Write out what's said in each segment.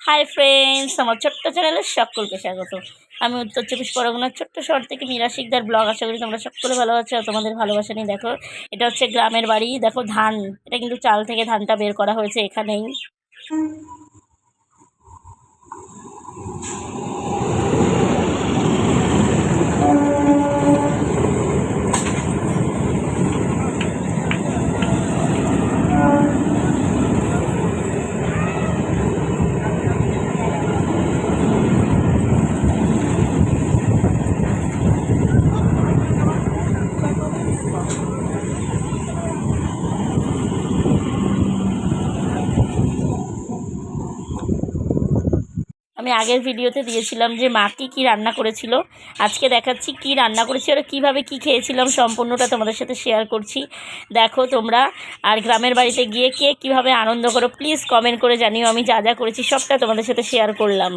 Hi friends, আমার ছোট্ট চ্যানেলে সকলকে স্বাগত। আমি উত্তর চব্বিশ পরগনার ছোট্ট শহর থেকে মীরা শিকদার ব্লগ। আশা করি তোমরা সকলে ভালো আছো আর তোমাদের ভালোবাসা নিয়ে। দেখো, এটা হচ্ছে গ্রামের বাড়ি। দেখো ধান, এটা কিন্তু চাল থেকে ধানটা বের করা হয়েছে এখানেই। আমি আগের ভিডিওতে দিয়েছিলাম যে মা কী রান্না করেছিল। আজকে দেখাচ্ছি কি রান্না করেছি আর কীভাবে কী খেয়েছিলাম, সম্পূর্ণটা তোমাদের সাথে শেয়ার করছি। দেখো তোমরা, আর গ্রামের বাড়িতে গিয়ে কে কীভাবে আনন্দ করো প্লিজ কমেন্ট করে জানিও। আমি যা যা করেছি সবটা তোমাদের সাথে শেয়ার করলাম।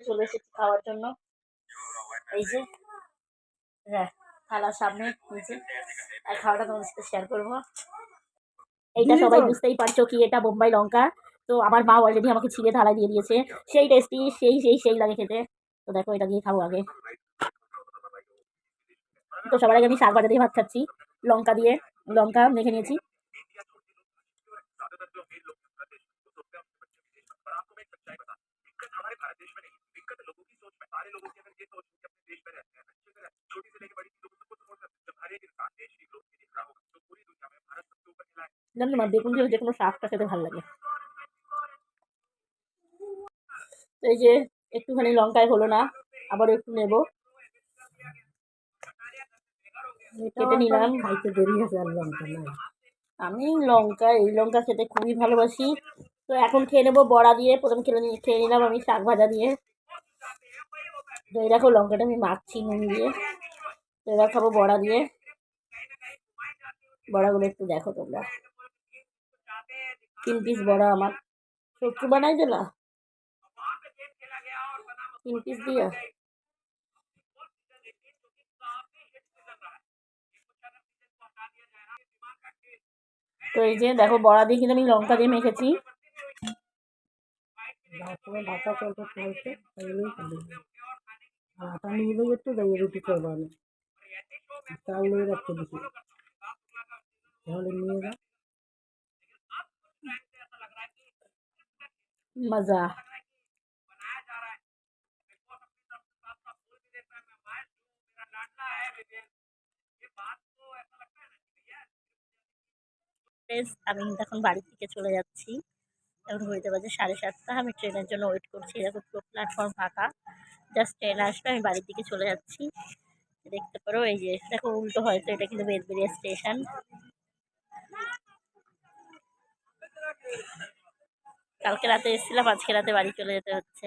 চলে এসেছি খাওয়ার জন্য। এই যে থালার সামনে নিচে, আর খাওয়াটা তোমাদের সাথে শেয়ার করবো। এইটা সবাই বুঝতেই পারছো কি এটা বোম্বাই লঙ্কা। তো আমার মা অলরেডি আমাকে ছিঁড়ে থালায় দিয়ে দিয়েছে। সেই টেস্টি, সেই লাগে খেতে। তো দেখো, এটা দিয়ে খাবো আগে। তো সবার আগে আমি শাক ভাজা দিয়ে ভাত খাচ্ছি, লঙ্কা দিয়ে। লঙ্কা মেখে নিয়েছি। জানো না, বেগুন দিয়ে যে কোনো শাকটা খেতে ভালো লাগে। তো এই যে একটুখানি লঙ্কায় হলো না, আবার একটু নেব, কেটে নিলাম। খাইতে দেরি আছে আর লঙ্কা নাই। আমি এই লঙ্কা খেতে খুবই ভালোবাসি। তো এখন খেয়ে নেবো বড়া দিয়ে। প্রথম খেয়ে নিলাম আমি শাক ভাজা দিয়ে। তো এই দেখো লঙ্কাটা আমি মাখছি নুন দিয়ে। তো এবার খাবো বড়া দিয়ে। বড়াগুলো একটু দেখো তোমরা, 3 পিস বড়া আমার শত্রু বানাই দিলা 3 পিস দিয়ে। তো এই যে দেখো, বড়া দিয়ে কিন্তু আমি লঙ্কা দিয়ে মেখেছি। ঢাকা চলতে চলছে, আটা নিয়ে একটু দিয়ে রুটি করবো আমি, চাউলের রাখতে দিচ্ছি, তাহলে নিয়ে যা মজা। আমি এখন বাড়ি থেকে চলে যাচ্ছি। এখন হইতে বাজে 7:30। আমি ট্রেনের জন্য ওয়েট করছি। দেখো পুরো প্ল্যাটফর্ম ফাঁকা, জাস্ট ট্রেন আসবে, আমি বাড়ির দিকে চলে যাচ্ছি। দেখতে পারো, এই যে দেখো উল্টো, হয়তো এটা কিন্তু বেদবেরিয়া স্টেশন। কালকে রাতে এসেছিলাম, আজকে রাতে বাড়ি চলে যেতে হচ্ছে।